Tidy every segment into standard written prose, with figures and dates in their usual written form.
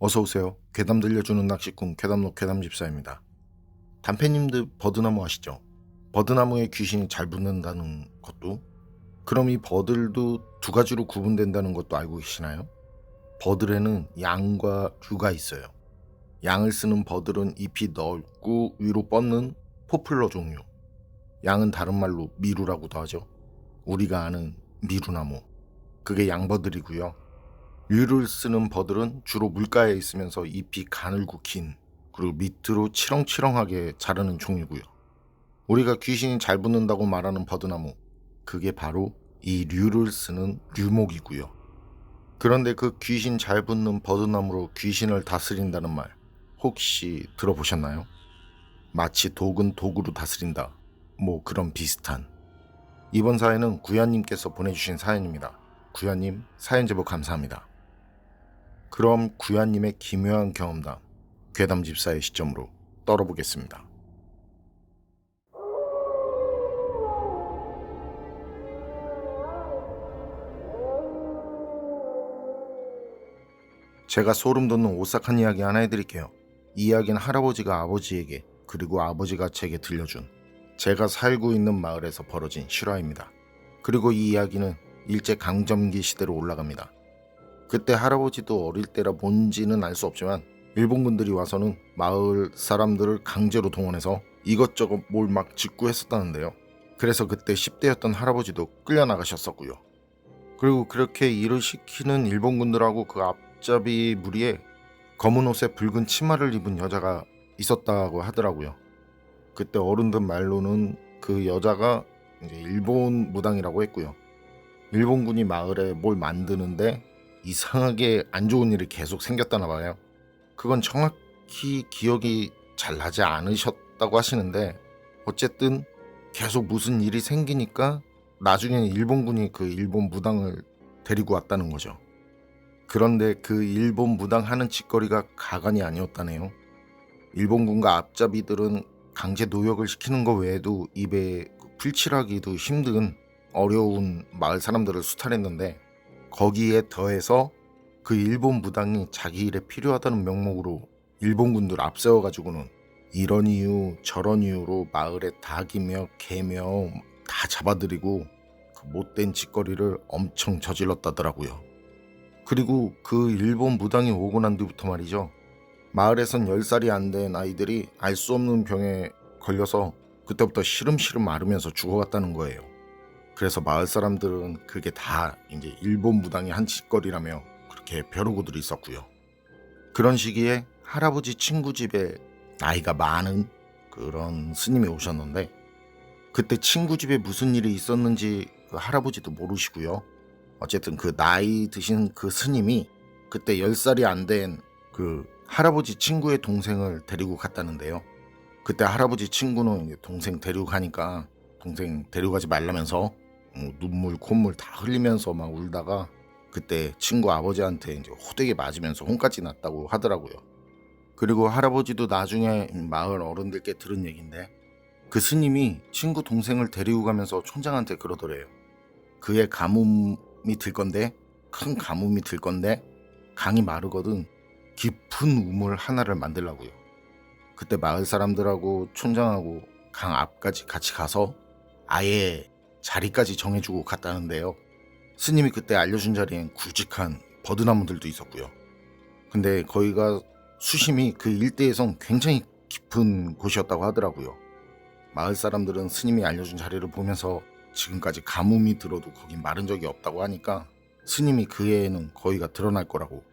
어서오세요. 괴담 들려주는 낚시꾼 괴담록 괴담집사입니다. 단패님들 버드나무 아시죠? 버드나무에 귀신이 잘 붙는다는 것도, 그럼 이 버들도 두 가지로 구분된다는 것도 알고 계시나요? 버들에는 양과 류가 있어요. 양을 쓰는 버들은 잎이 넓고 위로 뻗는 포플러 종류, 양은 다른 말로 미루라고도 하죠. 우리가 아는 미루나무, 그게 양버들이고요. 류를 쓰는 버들은 주로 물가에 있으면서 잎이 가늘고 긴, 그리고 밑으로 치렁치렁하게 자라는 종이고요. 우리가 귀신이 잘 붙는다고 말하는 버드나무, 그게 바로 이 류를 쓰는 류목이고요. 그런데 그 귀신 잘 붙는 버드나무로 귀신을 다스린다는 말 혹시 들어보셨나요? 마치 독은 독으로 다스린다, 뭐 그런 비슷한. 이번 사연은 구야님께서 보내주신 사연입니다. 구야님, 사연 제보 감사합니다. 그럼 구야님의 기묘한 경험담, 괴담집사의 시점으로 떨어보겠습니다. 제가 소름 돋는 오싹한 이야기 하나 해드릴게요. 이 이야기는 할아버지가 아버지에게, 그리고 아버지가 제게 들려준, 제가 살고 있는 마을에서 벌어진 실화입니다. 그리고 이 이야기는 일제강점기 시대로 올라갑니다. 그때 할아버지도 어릴 때라 뭔지는 알 수 없지만 일본군들이 와서는 마을 사람들을 강제로 동원해서 이것저것 뭘 막 짓고 했었다는데요. 그래서 그때 10대였던 할아버지도 끌려나가셨었고요. 그리고 그렇게 일을 시키는 일본군들하고 그 앞잡이 무리에 검은 옷에 붉은 치마를 입은 여자가 있었다고 하더라고요. 그때 어른들 말로는 그 여자가 이제 일본 무당이라고 했고요. 일본군이 마을에 뭘 만드는데 이상하게 안 좋은 일이 계속 생겼다나 봐요. 그건 정확히 기억이 잘 나지 않으셨다고 하시는데, 어쨌든 계속 무슨 일이 생기니까 나중에는 일본군이 그 일본 무당을 데리고 왔다는 거죠. 그런데 그 일본 무당 하는 짓거리가 가관이 아니었다네요. 일본군과 앞잡이들은 강제 노역을 시키는 것 외에도 입에 풀칠하기도 힘든 어려운 마을 사람들을 수탈했는데, 거기에 더해서 그 일본 무당이 자기 일에 필요하다는 명목으로 일본군들 앞세워가지고는 이런 이유 저런 이유로 마을에 닭이며 개며 다 잡아들이고 그 못된 짓거리를 엄청 저질렀다더라고요. 그리고 그 일본 무당이 오고 난 뒤부터 말이죠, 마을에선 10살이 안 된 아이들이 알 수 없는 병에 걸려서 그때부터 시름시름 앓으면서 죽어갔다는 거예요. 그래서 마을 사람들은 그게 다 이제 일본 무당이 한 짓거리라며 그렇게 벼르고들이 있었고요. 그런 시기에 할아버지 친구 집에 나이가 많은 그런 스님이 오셨는데, 그때 친구 집에 무슨 일이 있었는지 그 할아버지도 모르시고요. 어쨌든 그 나이 드신 그 스님이 그때 10살이 안 된 그 할아버지 친구의 동생을 데리고 갔다는데요. 그때 할아버지 친구는 동생 데리고 가니까 동생 데려가지 말라면서 눈물 콧물 다 흘리면서 막 울다가 그때 친구 아버지한테 이제 호되게 맞으면서 혼까지 났다고 하더라고요. 그리고 할아버지도 나중에 마을 어른들께 들은 얘긴데, 그 스님이 친구 동생을 데리고 가면서 촌장한테 그러더래요. 그의 가뭄이 들 건데, 큰 가뭄이 들 건데 강이 마르거든 깊은 우물 하나를 만들라고요. 그때 마을 사람들하고 촌장하고 강 앞까지 같이 가서 아예 자리까지 정해주고 갔다는데요. 스님이 그때 알려준 자리엔 굵직한 버드나무들도 있었고요. 근데 거기가 수심이 그 일대에선 굉장히 깊은 곳이었다고 하더라고요. 마을 사람들은 스님이 알려준 자리를 보면서 지금까지 가뭄이 들어도 거긴 마른 적이 없다고 하니까 스님이 그 해에는 거기가 드러날 거라고,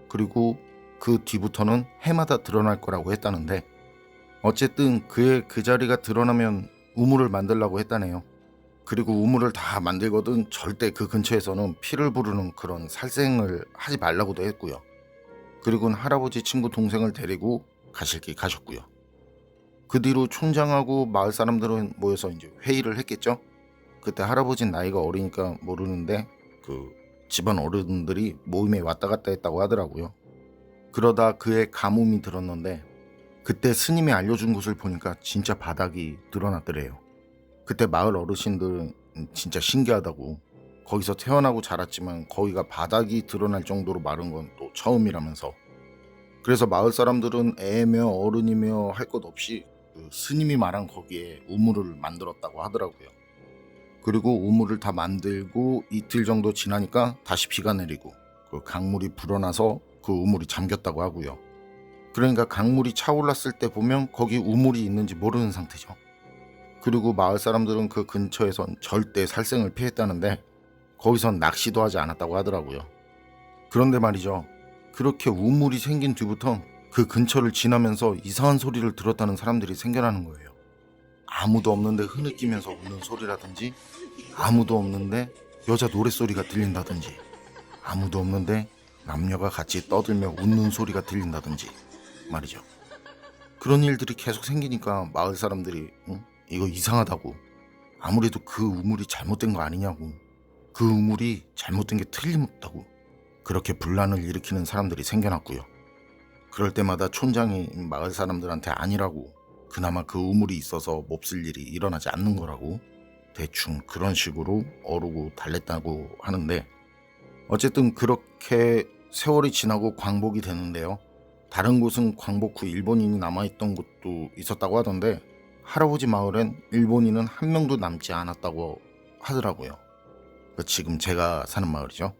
그리고 그 뒤부터는 해마다 드러날 거라고 했다는데, 어쨌든 그의 그 자리가 드러나면 우물을 만들라고 했다네요. 그리고 우물을 다 만들거든 절대 그 근처에서는 피를 부르는 그런 살생을 하지 말라고도 했고요. 그리고는 할아버지 친구 동생을 데리고 가실 길 가셨고요. 그 뒤로 촌장하고 마을 사람들은 모여서 이제 회의를 했겠죠. 그때 할아버지는 나이가 어리니까 모르는데 그 집안 어른들이 모임에 왔다 갔다 했다고 하더라고요. 그러다 그의 가뭄이 들었는데, 그때 스님이 알려준 곳을 보니까 진짜 바닥이 드러났더래요. 그때 마을 어르신들은 진짜 신기하다고, 거기서 태어나고 자랐지만 거기가 바닥이 드러날 정도로 마른 건 또 처음이라면서 그래서 마을 사람들은 애며 어른이며 할 것 없이 그 스님이 말한 거기에 우물을 만들었다고 하더라고요. 그리고 우물을 다 만들고 이틀 정도 지나니까 다시 비가 내리고 그 강물이 불어나서 그 우물이 잠겼다고 하고요. 그러니까 강물이 차올랐을 때 보면 거기 우물이 있는지 모르는 상태죠. 그리고 마을 사람들은 그 근처에선 절대 살생을 피했다는데 거기선 낚시도 하지 않았다고 하더라고요. 그런데 말이죠. 그렇게 우물이 생긴 뒤부터 그 근처를 지나면서 이상한 소리를 들었다는 사람들이 생겨나는 거예요. 아무도 없는데 흐느끼면서 우는 소리라든지, 아무도 없는데 여자 노랫소리가 들린다든지, 아무도 없는데 남녀가 같이 떠들며 웃는 소리가 들린다든지 말이죠. 그런 일들이 계속 생기니까 마을 사람들이 이거 이상하다고, 아무래도 그 우물이 잘못된 거 아니냐고, 그 우물이 잘못된 게 틀림없다고 그렇게 분란을 일으키는 사람들이 생겨났고요. 그럴 때마다 촌장이 마을 사람들한테 아니라고, 그나마 그 우물이 있어서 몹쓸 일이 일어나지 않는 거라고 대충 그런 식으로 어르고 달랬다고 하는데, 어쨌든 그렇게 세월이 지나고 광복이 되는데요. 다른 곳은 광복 후 일본인이 남아있던 곳도 있었다고 하던데 할아버지 마을엔 일본인은 한 명도 남지 않았다고 하더라고요. 지금 제가 사는 마을이죠.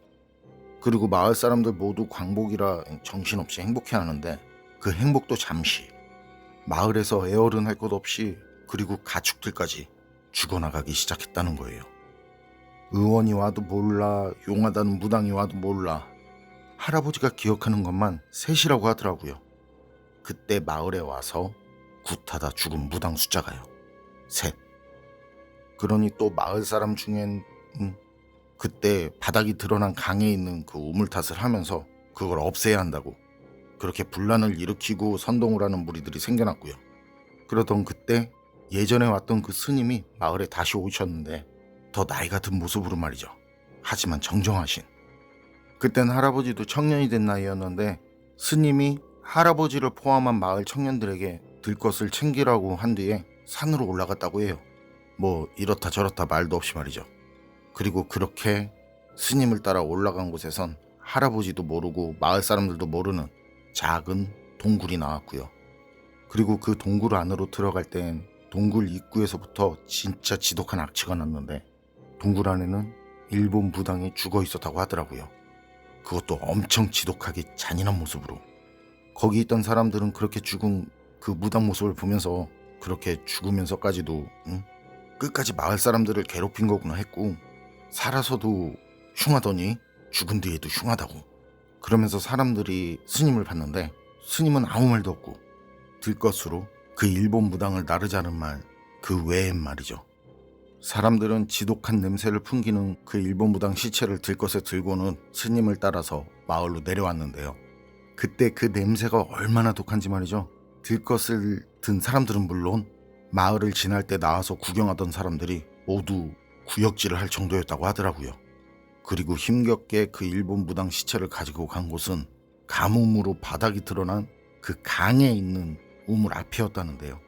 그리고 마을 사람들 모두 광복이라 정신없이 행복해하는데 그 행복도 잠시, 마을에서 애어른 할 것 없이 그리고 가축들까지 죽어나가기 시작했다는 거예요. 의원이 와도 몰라, 용하다는 무당이 와도 몰라, 할아버지가 기억하는 것만 셋이라고 하더라고요. 그때 마을에 와서 굿하다 죽은 무당 숫자가요, 셋. 그러니 또 마을 사람 중엔 그때 바닥이 드러난 강에 있는 그 우물탓을 하면서 그걸 없애야 한다고 그렇게 분란을 일으키고 선동을 하는 무리들이 생겨났고요. 그러던 그때 예전에 왔던 그 스님이 마을에 다시 오셨는데 더 나이가 든 모습으로 말이죠. 하지만 정정하신. 그땐 할아버지도 청년이 된 나이였는데 스님이 할아버지를 포함한 마을 청년들에게 들것을 챙기라고 한 뒤에 산으로 올라갔다고 해요. 뭐 이렇다 저렇다 말도 없이 말이죠. 그리고 그렇게 스님을 따라 올라간 곳에선 할아버지도 모르고 마을 사람들도 모르는 작은 동굴이 나왔고요. 그리고 그 동굴 안으로 들어갈 땐 동굴 입구에서부터 진짜 지독한 악취가 났는데 동굴 안에는 일본 무당이 죽어 있었다고 하더라고요. 그것도 엄청 지독하게 잔인한 모습으로. 거기 있던 사람들은 그렇게 죽은 그 무당 모습을 보면서 그렇게 죽으면서까지도 끝까지 마을 사람들을 괴롭힌 거구나 했고, 살아서도 흉하더니 죽은 뒤에도 흉하다고. 그러면서 사람들이 스님을 봤는데 스님은 아무 말도 없고 들것으로 그 일본 무당을 나르자는 말 그 외엔 말이죠. 사람들은 지독한 냄새를 풍기는 그 일본 무당 시체를 들것에 들고는 스님을 따라서 마을로 내려왔는데요. 그때 그 냄새가 얼마나 독한지 말이죠. 들것을 든 사람들은 물론 마을을 지날 때 나와서 구경하던 사람들이 모두 구역질을 할 정도였다고 하더라고요. 그리고 힘겹게 그 일본 무당 시체를 가지고 간 곳은 가뭄으로 바닥이 드러난 그 강에 있는 우물 앞이었다는데요.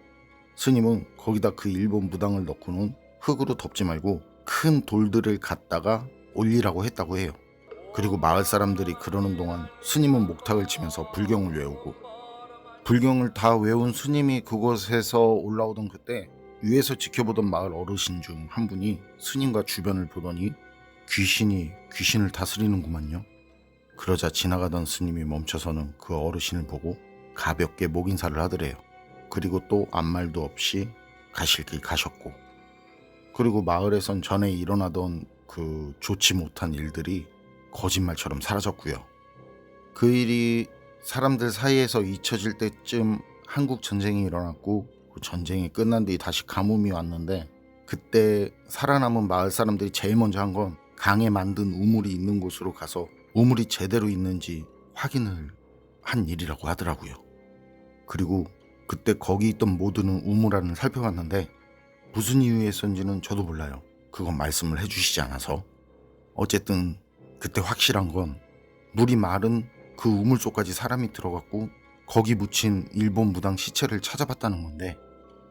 스님은 거기다 그 일본 무당을 넣고는 흙으로 덮지 말고 큰 돌들을 갖다가 올리라고 했다고 해요. 그리고 마을 사람들이 그러는 동안 스님은 목탁을 치면서 불경을 외우고, 불경을 다 외운 스님이 그곳에서 올라오던 그때 위에서 지켜보던 마을 어르신 중 한 분이 스님과 주변을 보더니 귀신이 귀신을 다스리는구만요. 그러자 지나가던 스님이 멈춰서는 그 어르신을 보고 가볍게 목인사를 하더래요. 그리고 또 아무 말도 없이 가실 길 가셨고, 그리고 마을에선 전에 일어나던 그 좋지 못한 일들이 거짓말처럼 사라졌고요. 그 일이 사람들 사이에서 잊혀질 때쯤 한국 전쟁이 일어났고, 그 전쟁이 끝난 뒤 다시 가뭄이 왔는데 그때 살아남은 마을 사람들이 제일 먼저 한 건 강에 만든 우물이 있는 곳으로 가서 우물이 제대로 있는지 확인을 한 일이라고 하더라고요. 그리고 그때 거기 있던 모두는 우물 안을 살펴봤는데 무슨 이유에서인지는 저도 몰라요. 그건 말씀을 해주시지 않아서. 어쨌든 그때 확실한 건 물이 마른 그 우물 속까지 사람이 들어갔고 거기 묻힌 일본 무당 시체를 찾아봤다는 건데,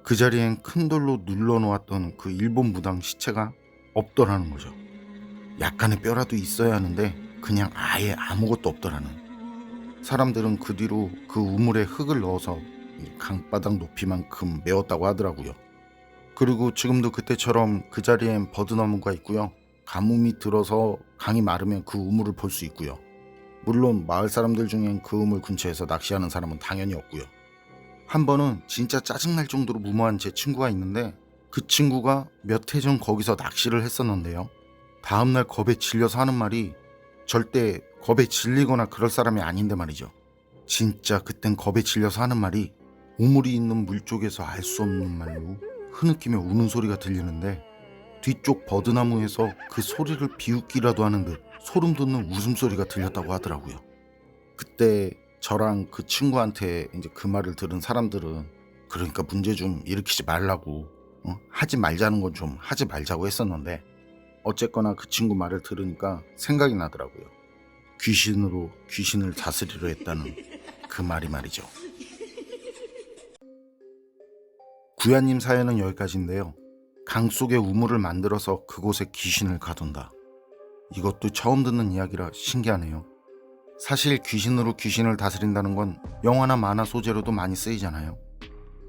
그 자리엔 큰 돌로 눌러놓았던 그 일본 무당 시체가 없더라는 거죠. 약간의 뼈라도 있어야 하는데 그냥 아예 아무것도 없더라는. 사람들은 그 뒤로 그 우물에 흙을 넣어서 이 강바닥 높이만큼 메웠다고 하더라고요. 그리고 지금도 그때처럼 그 자리엔 버드나무가 있고요. 가뭄이 들어서 강이 마르면 그 우물을 볼 수 있고요. 물론 마을 사람들 중엔 그 우물 근처에서 낚시하는 사람은 당연히 없고요. 한 번은 진짜 짜증날 정도로 무모한 제 친구가 있는데, 그 친구가 몇 해 전 거기서 낚시를 했었는데요. 다음날 겁에 질려서 하는 말이, 절대 겁에 질리거나 그럴 사람이 아닌데 말이죠. 진짜 그땐 겁에 질려서 하는 말이, 우물이 있는 물 쪽에서 알 수 없는 말로 흐느끼며 우는 소리가 들리는데, 뒤쪽 버드나무에서 그 소리를 비웃기라도 하는 듯 소름 돋는 웃음소리가 들렸다고 하더라고요. 그때 저랑 그 친구한테 이제 그 말을 들은 사람들은, 그러니까 문제 좀 일으키지 말라고, 하지 말자는 건 좀 하지 말자고 했었는데, 어쨌거나 그 친구 말을 들으니까 생각이 나더라고요. 귀신으로 귀신을 다스리려 했다는 그 말이 말이죠. 구야님 사연은 여기까지인데요. 강 속에 우물을 만들어서 그곳에 귀신을 가둔다. 이것도 처음 듣는 이야기라 신기하네요. 사실 귀신으로 귀신을 다스린다는 건 영화나 만화 소재로도 많이 쓰이잖아요.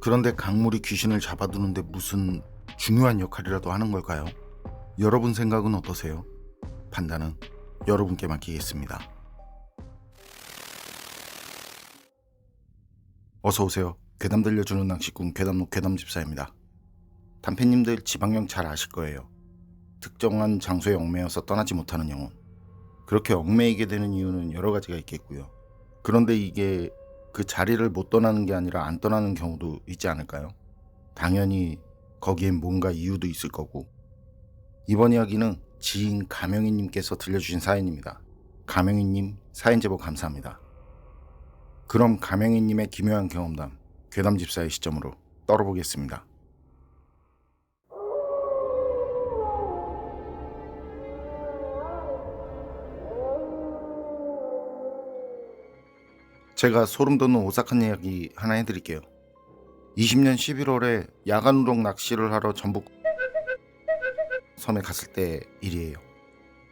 그런데 강물이 귀신을 잡아두는데 무슨 중요한 역할이라도 하는 걸까요? 여러분 생각은 어떠세요? 판단은 여러분께 맡기겠습니다. 어서오세요. 괴담 들려주는 낚시꾼 괴담록 괴담집사입니다. 단팬님들 지방령 잘 아실 거예요. 특정한 장소에 얽매여서 떠나지 못하는 영혼. 그렇게 얽매이게 되는 이유는 여러 가지가 있겠고요. 그런데 이게 그 자리를 못 떠나는 게 아니라 안 떠나는 경우도 있지 않을까요? 당연히 거기엔 뭔가 이유도 있을 거고. 이번 이야기는 지인 가명희님께서 들려주신 사연입니다. 가명희님 사연 제보 감사합니다. 그럼 가명희님의 기묘한 경험담, 괴담집사의 시점으로 떨어보겠습니다. 제가 소름 돋는 오싹한 이야기 하나 해드릴게요. 20년 11월에 야간 우럭 낚시를 하러 전북 섬에 갔을 때 일이에요.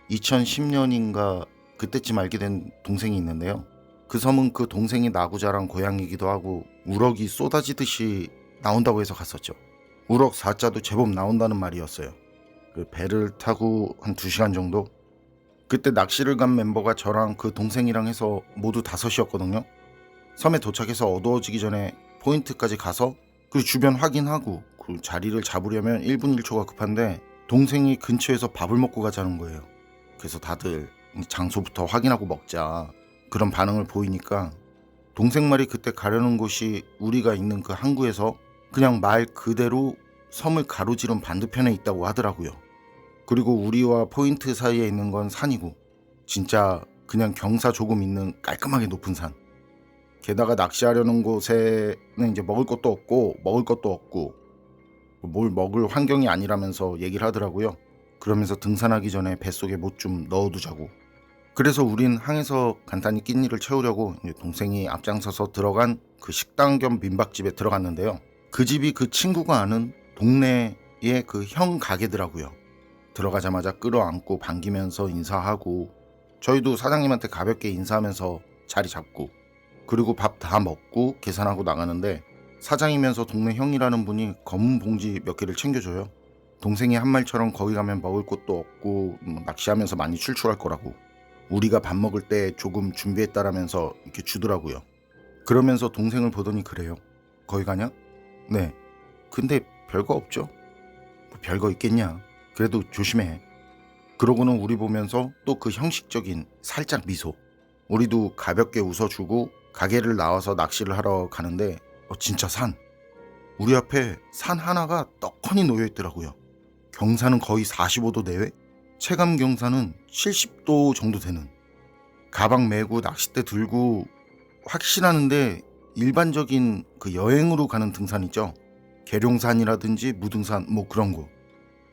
2010년인가 그때쯤 알게 된 동생이 있는데요. 그 섬은 그 동생이 나고 자란 고향이기도 하고 우럭이 쏟아지듯이 나온다고 해서 갔었죠. 우럭 4자도 제법 나온다는 말이었어요. 그 배를 타고 한 2시간 정도? 그때 낚시를 간 멤버가 저랑 그 동생이랑 해서 모두 5이었거든요. 섬에 도착해서 어두워지기 전에 포인트까지 가서 그 주변 확인하고 그 자리를 잡으려면 1분 1초가 급한데, 동생이 근처에서 밥을 먹고 가자는 거예요. 그래서 다들 장소부터 확인하고 먹자 그런 반응을 보이니까, 동생 말이 그때 가려는 곳이 우리가 있는 그 항구에서 그냥 말 그대로 섬을 가로지른 반대편에 있다고 하더라고요. 그리고 우리와 포인트 사이에 있는 건 산이고, 진짜 그냥 경사 조금 있는 깔끔하게 높은 산. 게다가 낚시하려는 곳에는 이제 먹을 것도 없고 뭘 먹을 환경이 아니라면서 얘기를 하더라고요. 그러면서 등산하기 전에 뱃속에 못 좀 넣어두자고. 그래서 우린 항에서 간단히 끼니를 채우려고 동생이 앞장서서 들어간 그 식당 겸 민박집에 들어갔는데요. 그 집이 그 친구가 아는 동네의 그 형 가게더라고요. 들어가자마자 끌어안고 반기면서 인사하고, 저희도 사장님한테 가볍게 인사하면서 자리 잡고, 그리고 밥 다 먹고 계산하고 나가는데, 사장이면서 동네 형이라는 분이 검은 봉지 몇 개를 챙겨줘요. 동생이 한 말처럼 거기 가면 먹을 것도 없고 낚시하면서 많이 출출할 거라고, 우리가 밥 먹을 때 조금 준비했다라면서 이렇게 주더라고요. 그러면서 동생을 보더니 그래요. 거기 가냐? 네. 근데 별거 없죠? 뭐 별거 있겠냐? 그래도 조심해. 그러고는 우리 보면서 또 그 형식적인 살짝 미소. 우리도 가볍게 웃어주고 가게를 나와서 낚시를 하러 가는데, 진짜 산. 우리 앞에 산 하나가 떡하니 놓여 있더라고요. 경사는 거의 45도 내외? 체감 경사는 70도 정도 되는. 가방 메고 낚싯대 들고 확실하는데, 일반적인 그 여행으로 가는 등산 있죠? 계룡산이라든지 무등산 뭐 그런 거.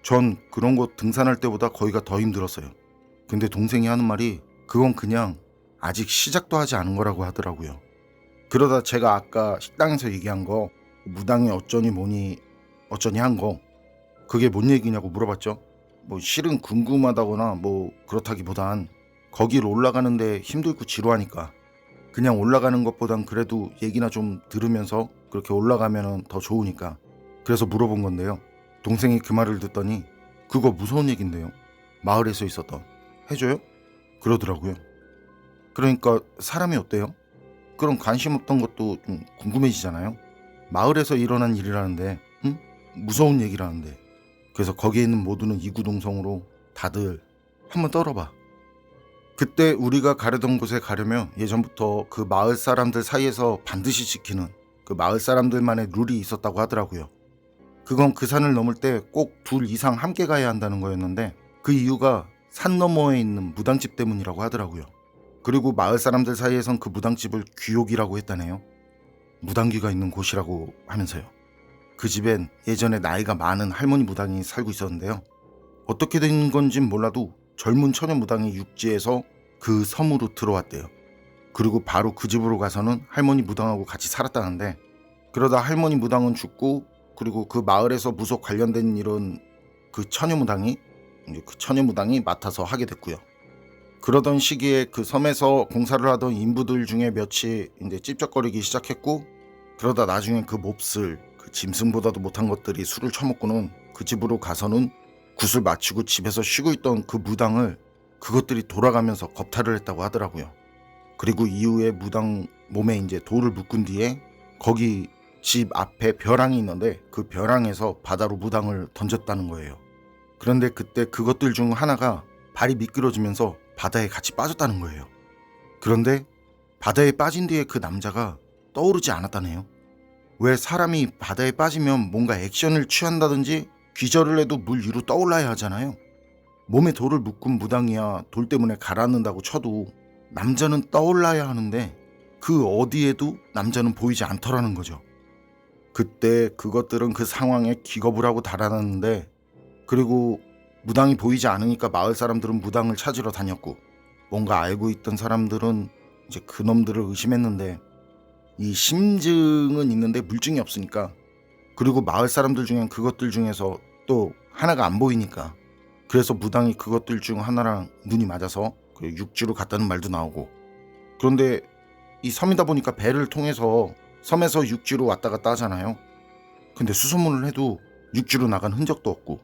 전 그런 곳 등산할 때보다 거기가 더 힘들었어요. 근데 동생이 하는 말이, 그건 그냥 아직 시작도 하지 않은 거라고 하더라고요. 그러다 제가 아까 식당에서 얘기한 거, 무당이 어쩌니 뭐니 어쩌니 한 거, 그게 뭔 얘기냐고 물어봤죠. 뭐 실은 궁금하다거나 뭐 그렇다기보단 거길 올라가는데 힘들고 지루하니까. 그냥 올라가는 것보단 그래도 얘기나 좀 들으면서 그렇게 올라가면 더 좋으니까 그래서 물어본 건데요. 동생이 그 말을 듣더니 그거 무서운 얘긴데요. 마을에서 있었던. 해줘요? 그러더라고요. 그러니까 사람이 어때요? 그런 관심 없던 것도 좀 궁금해지잖아요. 마을에서 일어난 일이라는데 무서운 얘기라는데. 그래서 거기에 있는 모두는 이구동성으로 다들 한번 떨어봐. 그때 우리가 가려던 곳에 가려면 예전부터 그 마을 사람들 사이에서 반드시 지키는 그 마을 사람들만의 룰이 있었다고 하더라고요. 그건 그 산을 넘을 때 꼭 둘 이상 함께 가야 한다는 거였는데 그 이유가 산 너머에 있는 무당집 때문이라고 하더라고요. 그리고 마을 사람들 사이에선 그 무당집을 귀옥이라고 했다네요. 무당귀가 있는 곳이라고 하면서요. 그 집엔 예전에 나이가 많은 할머니 무당이 살고 있었는데요. 어떻게 된 건진 몰라도 젊은 처녀 무당이 육지에서 그 섬으로 들어왔대요. 그리고 바로 그 집으로 가서는 할머니 무당하고 같이 살았다는데 그러다 할머니 무당은 죽고 그리고 그 마을에서 무속 관련된 일은 그 처녀 무당이 맡아서 하게 됐고요. 그러던 시기에 그 섬에서 공사를 하던 인부들 중에 몇이 이제 찝쩍거리기 시작했고 그러다 나중에 그 몹쓸 그 짐승보다도 못한 것들이 술을 처먹고는 그 집으로 가서는 굿을 마치고 집에서 쉬고 있던 그 무당을 그것들이 돌아가면서 겁탈을 했다고 하더라고요. 그리고 이후에 무당 몸에 이제 돌을 묶은 뒤에 거기 집 앞에 벼랑이 있는데 그 벼랑에서 바다로 무당을 던졌다는 거예요. 그런데 그때 그것들 중 하나가 발이 미끄러지면서 바다에 같이 빠졌다는 거예요. 그런데 바다에 빠진 뒤에 그 남자가 떠오르지 않았다네요. 왜 사람이 바다에 빠지면 뭔가 액션을 취한다든지 기절을 해도 물 위로 떠올라야 하잖아요. 몸에 돌을 묶은 무당이야 돌 때문에 가라앉는다고 쳐도 남자는 떠올라야 하는데 그 어디에도 남자는 보이지 않더라는 거죠. 그때 그것들은 그 상황에 기겁을 하고 달아났는데 그리고 무당이 보이지 않으니까 마을 사람들은 무당을 찾으러 다녔고 뭔가 알고 있던 사람들은 이제 그놈들을 의심했는데 이 심증은 있는데 물증이 없으니까 그리고 마을 사람들 중엔 그것들 중에서 또 하나가 안 보이니까 그래서 무당이 그것들 중 하나랑 눈이 맞아서 그 육지로 갔다는 말도 나오고 그런데 이 섬이다 보니까 배를 통해서 섬에서 육지로 왔다 갔다 하잖아요. 근데 수소문을 해도 육지로 나간 흔적도 없고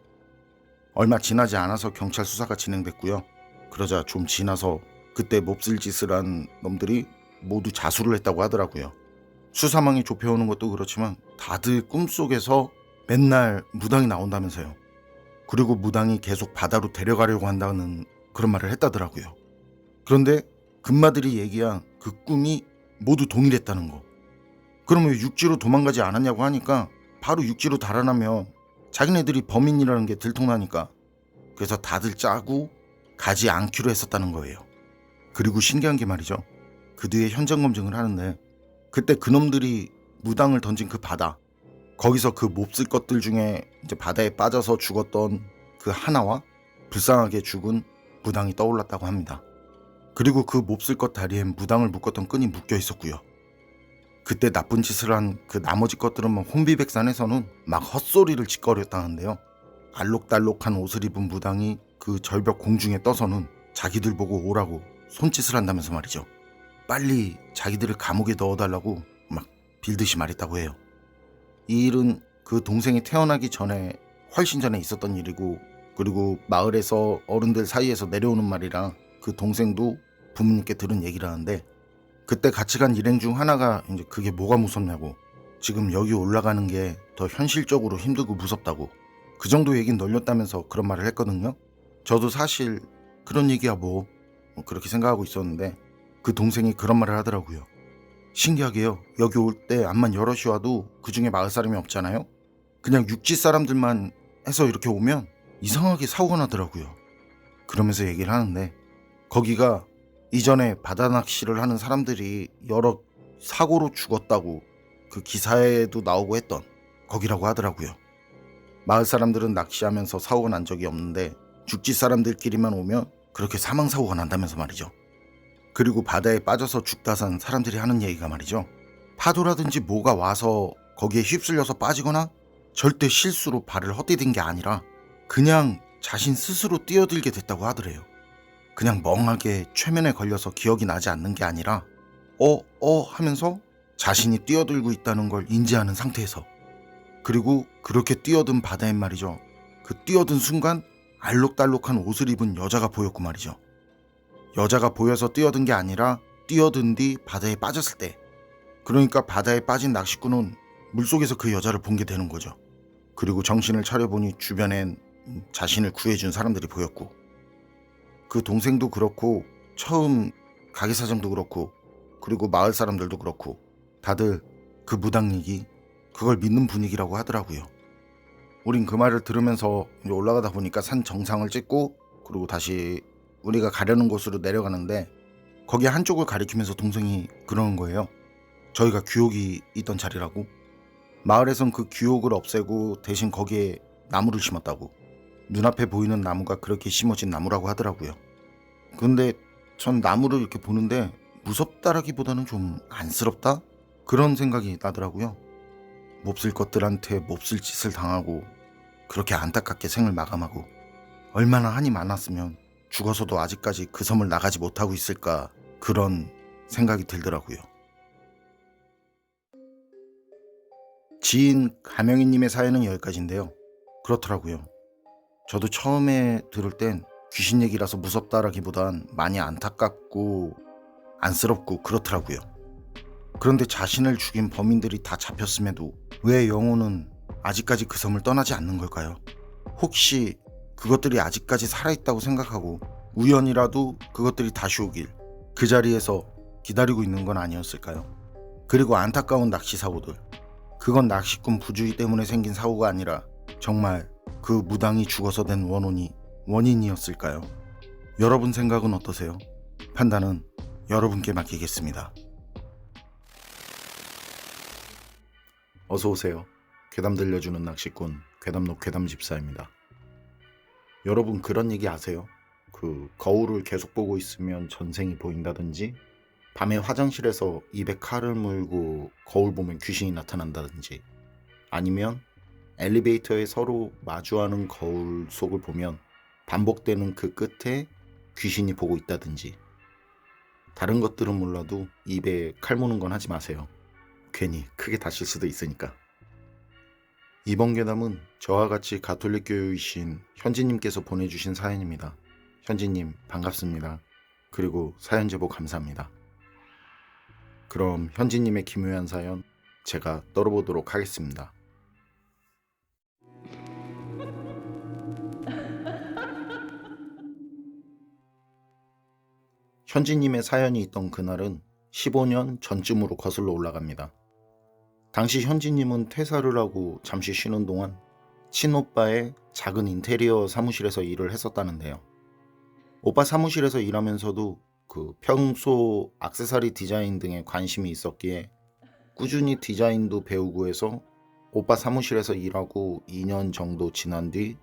얼마 지나지 않아서 경찰 수사가 진행됐고요. 그러자 좀 지나서 그때 몹쓸 짓을 한 놈들이 모두 자수를 했다고 하더라고요. 수사망이 좁혀오는 것도 그렇지만 다들 꿈속에서 맨날 무당이 나온다면서요. 그리고 무당이 계속 바다로 데려가려고 한다는 그런 말을 했다더라고요. 그런데 금마들이 얘기한 그 꿈이 모두 동일했다는 거. 그러면 육지로 도망가지 않았냐고 하니까 바로 육지로 달아나면 자기네들이 범인이라는 게 들통나니까 그래서 다들 짜고 가지 않기로 했었다는 거예요. 그리고 신기한 게 말이죠. 그 뒤에 현장 검증을 하는데 그때 그놈들이 무당을 던진 그 바다 거기서 그 몹쓸 것들 중에 이제 바다에 빠져서 죽었던 그 하나와 불쌍하게 죽은 무당이 떠올랐다고 합니다. 그리고 그 몹쓸 것 다리엔 무당을 묶었던 끈이 묶여 있었고요. 그때 나쁜 짓을 한 그 나머지 것들은 혼비백산에서는 막 헛소리를 짓거렸다는데요. 알록달록한 옷을 입은 무당이 그 절벽 공중에 떠서는 자기들 보고 오라고 손짓을 한다면서 말이죠. 빨리 자기들을 감옥에 넣어달라고 막 빌듯이 말했다고 해요. 이 일은 그 동생이 태어나기 전에 훨씬 전에 있었던 일이고 그리고 마을에서 어른들 사이에서 내려오는 말이라 그 동생도 부모님께 들은 얘기라는데 그때 같이 간 일행 중 하나가 이제 그게 뭐가 무섭냐고 지금 여기 올라가는 게 더 현실적으로 힘들고 무섭다고 그 정도 얘기는 널렸다면서 그런 말을 했거든요. 저도 사실 그런 얘기야 뭐 그렇게 생각하고 있었는데 그 동생이 그런 말을 하더라고요. 신기하게요. 여기 올 때 암만 여럿이 와도 그중에 마을 사람이 없잖아요. 그냥 육지 사람들만 해서 이렇게 오면 이상하게 사고가 나더라고요. 그러면서 얘기를 하는데 거기가 이전에 바다 낚시를 하는 사람들이 여러 사고로 죽었다고 그 기사에도 나오고 했던 거기라고 하더라고요. 마을 사람들은 낚시하면서 사고가 난 적이 없는데 죽지 사람들끼리만 오면 그렇게 사망사고가 난다면서 말이죠. 그리고 바다에 빠져서 죽다 산 사람들이 하는 얘기가 말이죠. 파도라든지 뭐가 와서 거기에 휩쓸려서 빠지거나 절대 실수로 발을 헛디딘 게 아니라 그냥 자신 스스로 뛰어들게 됐다고 하더래요. 그냥 멍하게 최면에 걸려서 기억이 나지 않는 게 아니라 하면서 자신이 뛰어들고 있다는 걸 인지하는 상태에서, 그리고 그렇게 뛰어든 바다엔 말이죠. 그 뛰어든 순간 알록달록한 옷을 입은 여자가 보였고 말이죠. 여자가 보여서 뛰어든 게 아니라 뛰어든 뒤 바다에 빠졌을 때, 그러니까 바다에 빠진 낚시꾼은 물속에서 그 여자를 본 게 되는 거죠. 그리고 정신을 차려보니 주변엔 자신을 구해준 사람들이 보였고, 그 동생도 그렇고 처음 가게 사장도 그렇고 그리고 마을 사람들도 그렇고 다들 그 무당얘기, 그걸 믿는 분위기라고 하더라고요. 우린 그 말을 들으면서 이제 올라가다 보니까 산 정상을 찍고, 그리고 다시 우리가 가려는 곳으로 내려가는데, 거기 한쪽을 가리키면서 동생이 그러는 거예요. 저희가 규옥이 있던 자리라고. 마을에선 그 규옥을 없애고 대신 거기에 나무를 심었다고. 눈앞에 보이는 나무가 그렇게 심어진 나무라고 하더라고요. 근데 전 나무를 이렇게 보는데 무섭다라기보다는 좀 안쓰럽다? 그런 생각이 나더라고요. 몹쓸 것들한테 몹쓸 짓을 당하고 그렇게 안타깝게 생을 마감하고 얼마나 한이 많았으면 죽어서도 아직까지 그 섬을 나가지 못하고 있을까, 그런 생각이 들더라고요. 지인 가명이님의 사연은 여기까지인데요. 그렇더라고요. 저도 처음에 들을 땐 귀신 얘기라서 무섭다라기보단 많이 안타깝고 안쓰럽고 그렇더라고요. 그런데 자신을 죽인 범인들이 다 잡혔음에도 왜 영혼은 아직까지 그 섬을 떠나지 않는 걸까요? 혹시 그것들이 아직까지 살아있다고 생각하고 우연이라도 그것들이 다시 오길 그 자리에서 기다리고 있는 건 아니었을까요? 그리고 안타까운 낚시 사고들, 그건 낚시꾼 부주의 때문에 생긴 사고가 아니라 정말 그 무당이 죽어서 된 원인이었을까요? 여러분 생각은 어떠세요? 판단은 여러분께 맡기겠습니다. 어서오세요. 괴담 들려주는 낚시꾼 괴담록 괴담집사입니다. 여러분 그런 얘기 아세요? 그 거울을 계속 보고 있으면 전생이 보인다든지, 밤에 화장실에서 입에 칼을 물고 거울 보면 귀신이 나타난다든지, 아니면 엘리베이터에 서로 마주하는 거울 속을 보면 반복되는 그 끝에 귀신이 보고 있다든지. 다른 것들은 몰라도 입에 칼 무는 건 하지 마세요. 괜히 크게 다칠 수도 있으니까. 이번 괴담은 저와 같이 가톨릭 교유이신 현지님께서 보내주신 사연입니다. 현지님 반갑습니다. 그리고 사연 제보 감사합니다. 그럼 현지님의 기묘한 사연 제가 떨어보도록 하겠습니다. 현지님의 사연이 있던 그날은 15년 전쯤으로 거슬러 올라갑니다. 당시 현지님은 퇴사를 하고 잠시 쉬는 동안 친오빠의 작은 인테리어 사무실에서 일을 했었다는데요. 오빠 사무실에서 일하면서도 그 평소 액세서리 디자인 등에 관심이 있었기에 꾸준히 디자인도 배우고 해서 오빠 사무실에서 일하고 2년 정도 지난 뒤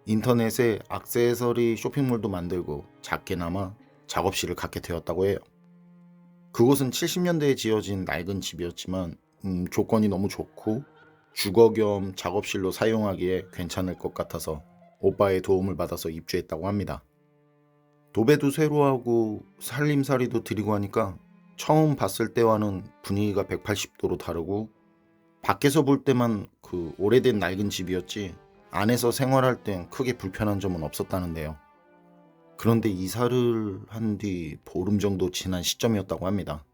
인터넷에 액세서리 쇼핑몰도 만들고 작게나마 작업실을 갖게 되었다고 해요. 그곳은 70년대에 지어진 낡은 집이었지만 조건이 너무 좋고 주거 겸 작업실로 사용하기에 괜찮을 것 같아서 오빠의 도움을 받아서 입주했다고 합니다. 도배도 새로 하고 살림살이도 드리고 하니까 처음 봤을 때와는 분위기가 180도로 다르고, 밖에서 볼 때만 그 오래된 낡은 집이었지 안에서 생활할 땐 크게 불편한 점은 없었다는데요. 그런데 이사를 한 뒤 보름 정도 지난 시점이었다고 합니다.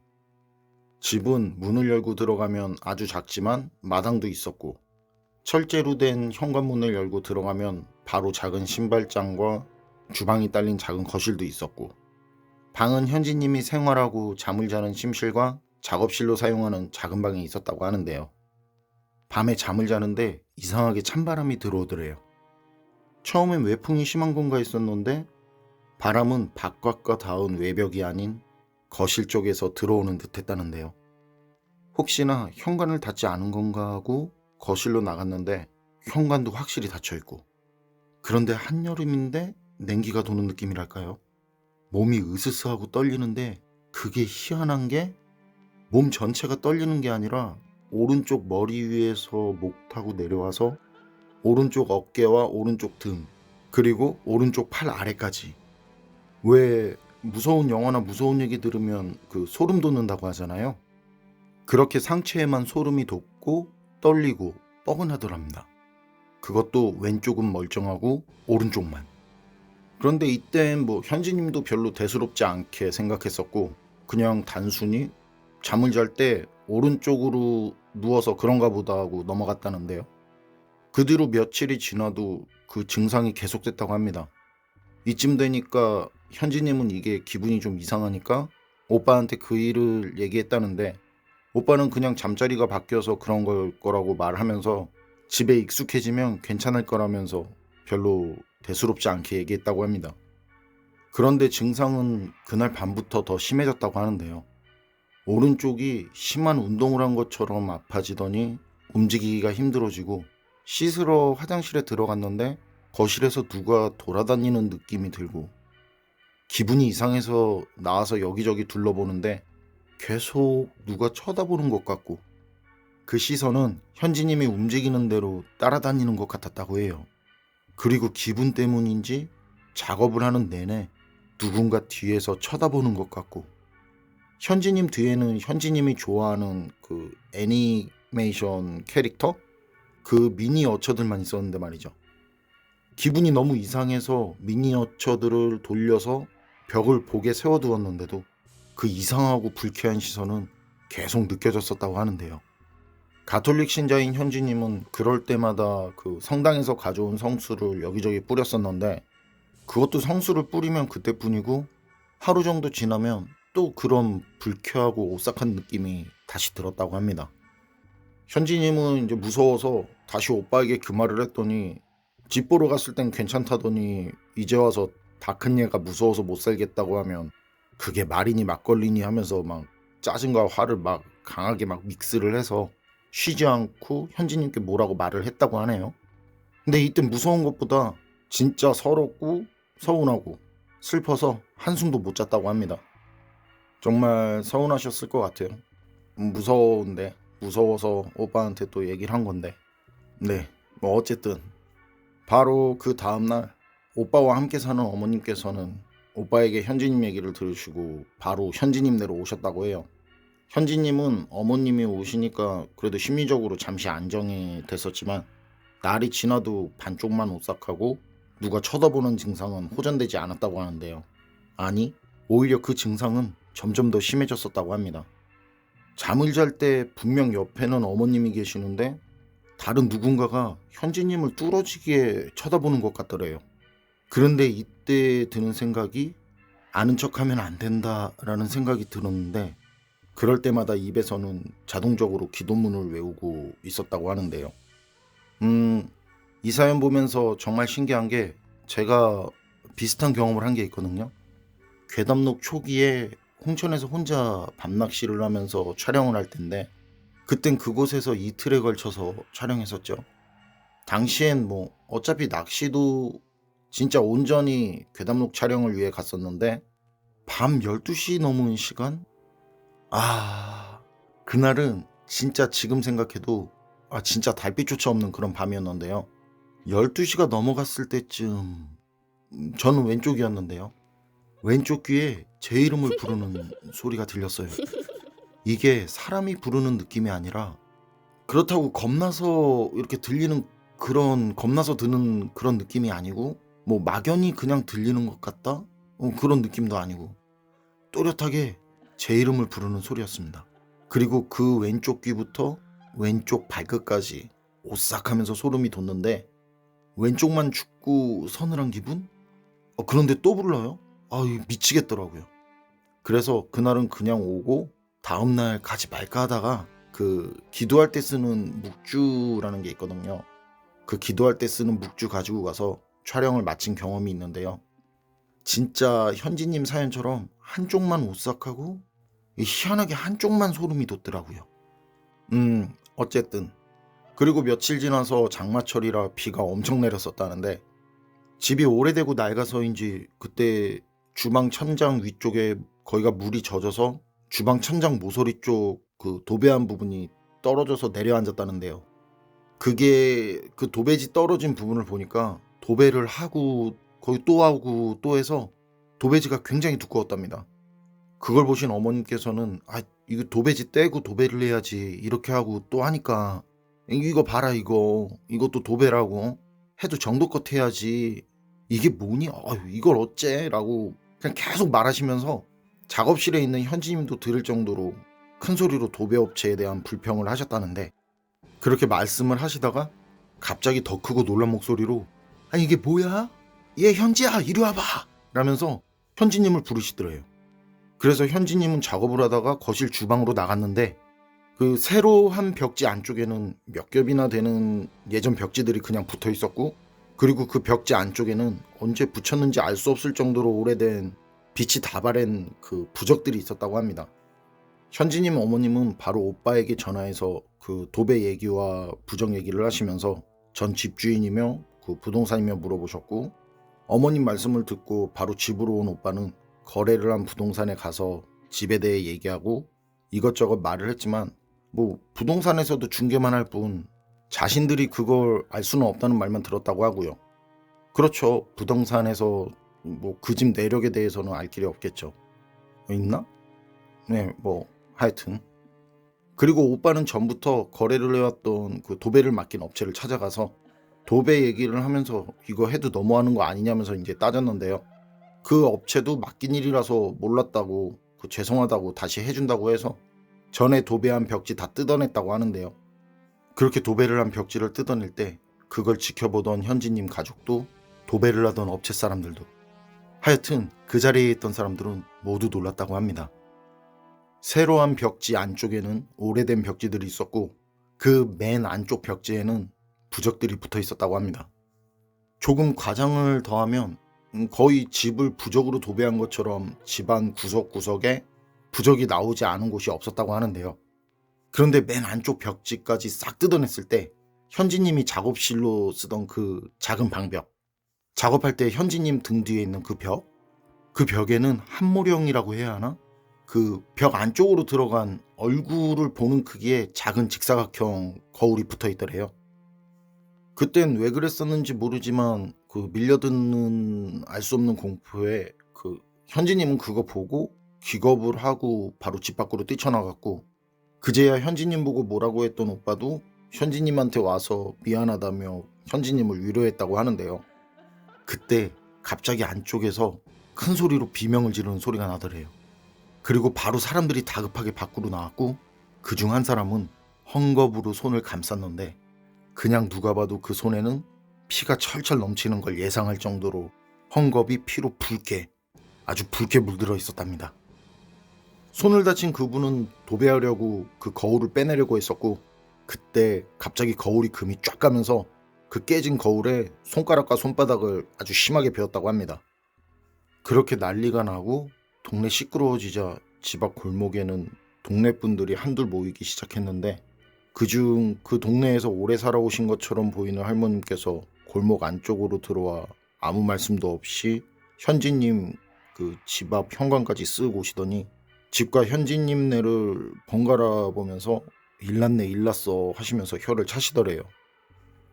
집은 문을 열고 들어가면 아주 작지만 마당도 있었고, 철제로 된 현관문을 열고 들어가면 바로 작은 신발장과 주방이 딸린 작은 거실도 있었고, 방은 현지님이 생활하고 잠을 자는 침실과 작업실로 사용하는 작은 방이 있었다고 하는데요. 밤에 잠을 자는데 이상하게 찬바람이 들어오더래요. 처음엔 외풍이 심한 건가 했었는데 바람은 바깥과 닿은 외벽이 아닌 거실 쪽에서 들어오는 듯 했다는데요. 혹시나 현관을 닫지 않은 건가 하고 거실로 나갔는데 현관도 확실히 닫혀있고, 그런데 한여름인데 냉기가 도는 느낌이랄까요? 몸이 으스스하고 떨리는데, 그게 희한한 게 몸 전체가 떨리는 게 아니라 오른쪽 머리 위에서 목 타고 내려와서 오른쪽 어깨와 오른쪽 등, 그리고 오른쪽 팔 아래까지. 왜 무서운 영화나 무서운 얘기 들으면 그 소름 돋는다고 하잖아요. 그렇게 상체에만 소름이 돋고 떨리고 뻐근하더랍니다. 그것도 왼쪽은 멀쩡하고 오른쪽만. 그런데 이땐 뭐 현지님도 별로 대수롭지 않게 생각했었고 그냥 단순히 잠을 잘 때 오른쪽으로 누워서 그런가 보다 하고 넘어갔다는데요. 그 뒤로 며칠이 지나도 그 증상이 계속됐다고 합니다. 이쯤 되니까 현지님은 이게 기분이 좀 이상하니까 오빠한테 그 일을 얘기했다는데 오빠는 그냥 잠자리가 바뀌어서 그런 걸 거라고 말하면서 집에 익숙해지면 괜찮을 거라면서 별로 대수롭지 않게 얘기했다고 합니다. 그런데 증상은 그날 밤부터 더 심해졌다고 하는데요. 오른쪽이 심한 운동을 한 것처럼 아파지더니 움직이기가 힘들어지고 씻으러 화장실에 들어갔는데 거실에서 누가 돌아다니는 느낌이 들고 기분이 이상해서 나와서 여기저기 둘러보는데 계속 누가 쳐다보는 것 같고 그 시선은 현지님이 움직이는 대로 따라다니는 것 같았다고 해요. 그리고 기분 때문인지 작업을 하는 내내 누군가 뒤에서 쳐다보는 것 같고 현지님 뒤에는 현지님이 좋아하는 그 애니메이션 캐릭터? 그 미니어처들만 있었는데 말이죠. 기분이 너무 이상해서 미니어처들을 돌려서 벽을 보게 세워두었는데도 그 이상하고 불쾌한 시선은 계속 느껴졌었다고 하는데요. 가톨릭 신자인 현지님은 그럴 때마다 그 성당에서 가져온 성수를 여기저기 뿌렸었는데 그것도 성수를 뿌리면 그때뿐이고 하루 정도 지나면 또 그런 불쾌하고 오싹한 느낌이 다시 들었다고 합니다. 현지님은 이제 무서워서 다시 오빠에게 그 말을 했더니 집 보러 갔을 땐 괜찮다더니 이제 와서 다 큰 얘가 무서워서 못 살겠다고 하면 그게 말이니 막걸리니 하면서 막 짜증과 화를 막 강하게 막 믹스를 해서 쉬지 않고 현지님께 뭐라고 말을 했다고 하네요. 근데 이때 무서운 것보다 진짜 서럽고 서운하고 슬퍼서 한숨도 못 잤다고 합니다. 정말 서운하셨을 것 같아요. 무서운데 무서워서 오빠한테 또 얘기를 한 건데 네, 뭐 어쨌든 바로 그 다음날 오빠와 함께 사는 어머님께서는 오빠에게 현지님 얘기를 들으시고 바로 현지님네로 오셨다고 해요. 현지님은 어머님이 오시니까 그래도 심리적으로 잠시 안정이 됐었지만 날이 지나도 반쪽만 오싹하고 누가 쳐다보는 증상은 호전되지 않았다고 하는데요. 아니, 오히려 그 증상은 점점 더 심해졌었다고 합니다. 잠을 잘 때 분명 옆에는 어머님이 계시는데 다른 누군가가 현지님을 뚫어지게 쳐다보는 것 같더래요. 그런데 이때 드는 생각이 아는 척하면 안 된다라는 생각이 들었는데 그럴 때마다 입에서는 자동적으로 기도문을 외우고 있었다고 하는데요. 이 사연 보면서 정말 신기한 게 제가 비슷한 경험을 한 게 있거든요. 괴담록 초기에 홍천에서 혼자 밤낚시를 하면서 촬영을 할 텐데 그땐 그곳에서 이틀에 걸쳐서 촬영했었죠. 당시엔 뭐 어차피 낚시도 진짜 온전히 괴담록 촬영을 위해 갔었는데 밤 12시 넘은 시간? 그날은 진짜 지금 생각해도 진짜 달빛조차 없는 그런 밤이었는데요. 12시가 넘어갔을 때쯤 저는 왼쪽이었는데요. 왼쪽 귀에 제 이름을 부르는 소리가 들렸어요. 이게 사람이 부르는 느낌이 아니라 그렇다고 겁나서 이렇게 들리는 그런 겁나서 드는 그런 느낌이 아니고 뭐 막연히 그냥 들리는 것 같다? 그런 느낌도 아니고 또렷하게 제 이름을 부르는 소리였습니다. 그리고 그 왼쪽 귀부터 왼쪽 발끝까지 오싹하면서 소름이 돋는데 왼쪽만 죽고 서늘한 기분? 그런데 또 불러요? 이거 미치겠더라고요. 그래서 그날은 그냥 오고 다음날 가지 말까 하다가 그 기도할 때 쓰는 묵주라는 게 있거든요. 그 기도할 때 쓰는 묵주 가지고 가서 촬영을 마친 경험이 있는데요. 진짜 현지님 사연처럼 한쪽만 오싹하고 희한하게 한쪽만 소름이 돋더라고요. 어쨌든 그리고 며칠 지나서 장마철이라 비가 엄청 내렸었다는데 집이 오래되고 낡아서인지 그때 주방 천장 위쪽에 거기가 물이 젖어서 주방 천장 모서리 쪽 그 도배한 부분이 떨어져서 내려앉았다는데요. 그게 그 도배지 떨어진 부분을 보니까 도배를 하고 거기 또 하고 또 해서 도배지가 굉장히 두꺼웠답니다. 그걸 보신 어머님께서는 이거 도배지 떼고 도배를 해야지 이렇게 하고 또 하니까 이거 봐라 이것도 도배라고 해도 정도껏 해야지 이게 뭐니? 이걸 어째? 라고 그냥 계속 말하시면서 작업실에 있는 현지님도 들을 정도로 큰 소리로 도배업체에 대한 불평을 하셨다는데, 그렇게 말씀을 하시다가 갑자기 더 크고 놀란 목소리로 아니 이게 뭐야? 얘 현지야 이리 와봐 라면서 현지님을 부르시더래요. 그래서 현지님은 작업을 하다가 거실 주방으로 나갔는데 그 새로 한 벽지 안쪽에는 몇 겹이나 되는 예전 벽지들이 그냥 붙어 있었고, 그리고 그 벽지 안쪽에는 언제 붙였는지 알 수 없을 정도로 오래된 빛이 다바랜 그 부적들이 있었다고 합니다. 현지님 어머님은 바로 오빠에게 전화해서 그 도배 얘기와 부적 얘기를 하시면서 전 집주인이며 그 부동산이며 물어보셨고, 어머님 말씀을 듣고 바로 집으로 온 오빠는 거래를 한 부동산에 가서 집에 대해 얘기하고 이것저것 말을 했지만 뭐 부동산에서도 중개만 할 뿐 자신들이 그걸 알 수는 없다는 말만 들었다고 하고요. 그렇죠. 부동산에서 뭐 그 집 내력에 대해서는 알 길이 없겠죠. 있나? 네, 뭐 하여튼. 그리고 오빠는 전부터 거래를 해왔던 그 도배를 맡긴 업체를 찾아가서 도배 얘기를 하면서 이거 해도 너무하는 거 아니냐면서 이제 따졌는데요. 그 업체도 맡긴 일이라서 몰랐다고, 그 죄송하다고 다시 해준다고 해서 전에 도배한 벽지 다 뜯어냈다고 하는데요. 그렇게 도배를 한 벽지를 뜯어낼 때 그걸 지켜보던 현지님 가족도 도배를 하던 업체 사람들도, 하여튼 그 자리에 있던 사람들은 모두 놀랐다고 합니다. 새로 한 벽지 안쪽에는 오래된 벽지들이 있었고 그 맨 안쪽 벽지에는 부적들이 붙어 있었다고 합니다. 조금 과장을 더하면 거의 집을 부적으로 도배한 것처럼 집안 구석구석에 부적이 나오지 않은 곳이 없었다고 하는데요. 그런데 맨 안쪽 벽지까지 싹 뜯어냈을 때 현지님이 작업실로 쓰던 그 작은 방벽, 작업할 때 현지님 등 뒤에 있는 그 벽에는 한모령이라고 해야 하나? 그 벽 안쪽으로 들어간 얼굴을 보는 크기의 작은 직사각형 거울이 붙어 있더래요. 그땐 왜 그랬었는지 모르지만 그 밀려드는 알 수 없는 공포에 그 현지님은 그거 보고 기겁을 하고 바로 집 밖으로 뛰쳐나갔고, 그제야 현지님 보고 뭐라고 했던 오빠도 현지님한테 와서 미안하다며 현지님을 위로했다고 하는데요. 그때 갑자기 안쪽에서 큰 소리로 비명을 지르는 소리가 나더래요. 그리고 바로 사람들이 다급하게 밖으로 나왔고 그중 한 사람은 헝겊으로 손을 감쌌는데 그냥 누가 봐도 그 손에는 피가 철철 넘치는 걸 예상할 정도로 헝겊이 피로 아주 붉게 물들어 있었답니다. 손을 다친 그분은 도배하려고 그 거울을 빼내려고 했었고, 그때 갑자기 거울이 금이 쫙 가면서 그 깨진 거울에 손가락과 손바닥을 아주 심하게 베었다고 합니다. 그렇게 난리가 나고 동네 시끄러워지자 집 앞 골목에는 동네 분들이 한둘 모이기 시작했는데, 그중 그 동네에서 오래 살아오신 것처럼 보이는 할머님께서 골목 안쪽으로 들어와 아무 말씀도 없이 현지님 그 집 앞 현관까지 쓱 오시더니 집과 현지님네를 번갈아 보면서 일났네 일났어 하시면서 혀를 차시더래요.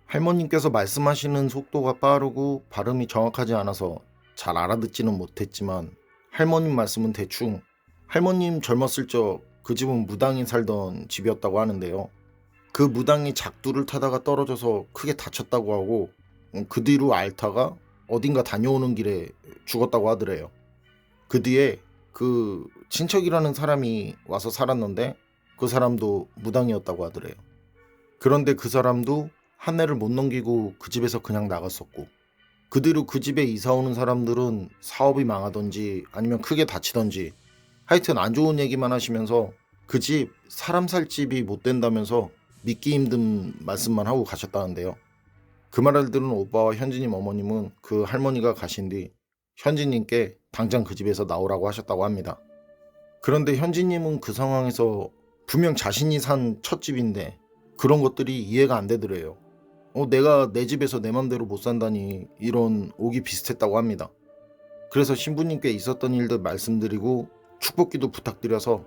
할머님께서 말씀하시는 속도가 빠르고 발음이 정확하지 않아서 잘 알아듣지는 못했지만 할머님 말씀은 대충 할머님 젊었을 적 그 집은 무당이 살던 집이었다고 하는데요. 그 무당이 작두를 타다가 떨어져서 크게 다쳤다고 하고 그 뒤로 앓다가 어딘가 다녀오는 길에 죽었다고 하더래요. 그 뒤에 그 친척이라는 사람이 와서 살았는데 그 사람도 무당이었다고 하더래요. 그런데 그 사람도 한 해를 못 넘기고 그 집에서 그냥 나갔었고, 그 뒤로 그 집에 이사 오는 사람들은 사업이 망하던지 아니면 크게 다치던지 하여튼 안 좋은 얘기만 하시면서 그 집 사람 살 집이 못 된다면서 믿기 힘든 말씀만 하고 가셨다는데요. 그 말을 들은 오빠와 현지님 어머님은 그 할머니가 가신 뒤 현지님께 당장 그 집에서 나오라고 하셨다고 합니다. 그런데 현지님은 그 상황에서 분명 자신이 산 첫 집인데 그런 것들이 이해가 안 되더래요. 내가 내 집에서 내 맘대로 못 산다니 이런 옥이 비슷했다고 합니다. 그래서 신부님께 있었던 일들 말씀드리고 축복기도 부탁드려서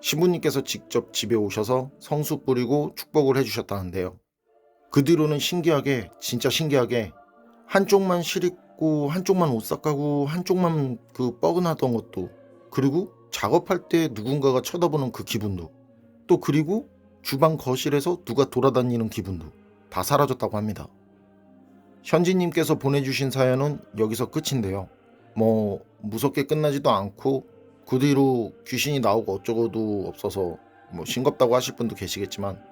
신부님께서 직접 집에 오셔서 성수 뿌리고 축복을 해주셨다는데요. 그 뒤로는 신기하게 진짜 신기하게 한쪽만 시릭 자꾸 한쪽만 오싹하고 한쪽만 그 뻐근하던 것도, 그리고 작업할 때 누군가가 쳐다보는 그 기분도, 또 그리고 주방 거실에서 누가 돌아다니는 기분도 다 사라졌다고 합니다. 현지님께서 보내주신 사연은 여기서 끝인데요. 뭐 무섭게 끝나지도 않고 그 뒤로 귀신이 나오고 어쩌고도 없어서 뭐 싱겁다고 하실 분도 계시겠지만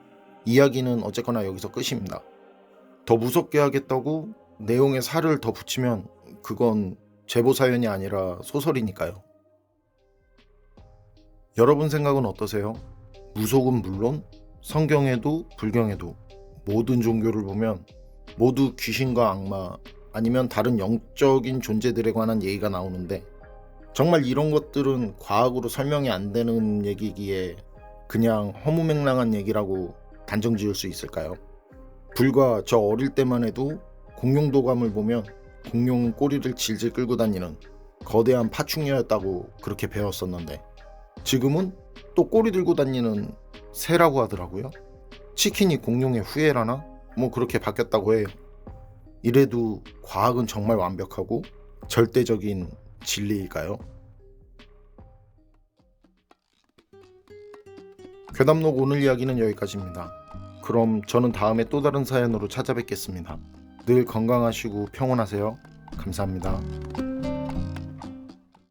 이야기는 어쨌거나 여기서 끝입니다. 더 무섭게 하겠다고 내용에 살을 더 붙이면 그건 제보 사연이 아니라 소설이니까요. 여러분 생각은 어떠세요? 무속은 물론 성경에도 불경에도 모든 종교를 보면 모두 귀신과 악마 아니면 다른 영적인 존재들에 관한 얘기가 나오는데, 정말 이런 것들은 과학으로 설명이 안 되는 얘기기에 그냥 허무맹랑한 얘기라고 단정 지을 수 있을까요? 불과 저 어릴 때만 해도 공룡 도감을 보면 공룡은 꼬리를 질질 끌고 다니는 거대한 파충류였다고 그렇게 배웠었는데, 지금은 또 꼬리 들고 다니는 새라고 하더라고요. 치킨이 공룡의 후예라나? 뭐 그렇게 바뀌었다고 해요. 이래도 과학은 정말 완벽하고 절대적인 진리일까요? 괴담록 오늘 이야기는 여기까지입니다. 그럼 저는 다음에 또 다른 사연으로 찾아뵙겠습니다. 늘 건강하시고 평온하세요. 감사합니다.